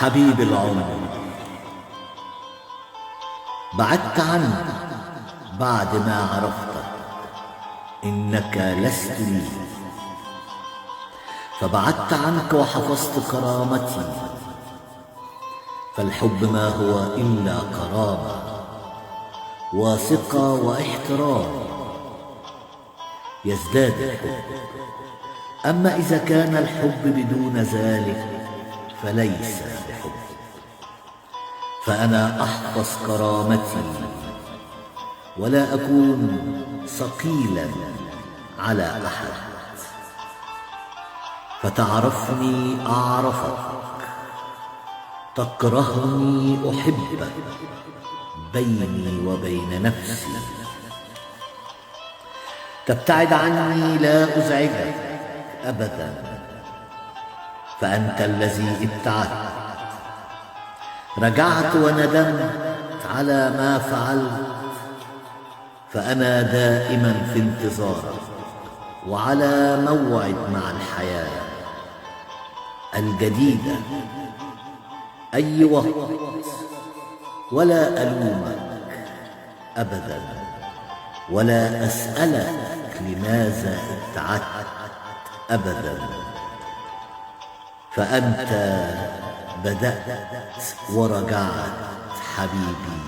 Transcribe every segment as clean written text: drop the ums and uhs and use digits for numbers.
حبيب العمر، بعدت عنك بعد ما عرفتك إنك لست لي، فبعدت عنك وحفظت كرامتي، فالحب ما هو إلا كرامة وثقة واحترام، يزداد الحب. أما إذا كان الحب بدون ذلك فليس بحب، فأنا أحفظ كرامتي ولا أكون ثقيلا على أحد، فتعرفني أعرفك، تكرهني أحبك، بيني وبين نفسي، تبتعد عني لا أزعجك أبدا، فأنت الذي ابتعدت، رجعت وندمت على ما فعلت، فأنا دائما في انتظارك وعلى موعد مع الحياة الجديدة أي وقت، ولا ألومك أبدا ولا أسألك لماذا ابتعدت أبدا، فأنت بدأت ورجعت حبيبي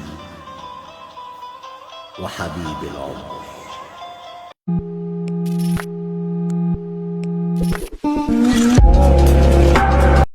وحبيب العمر.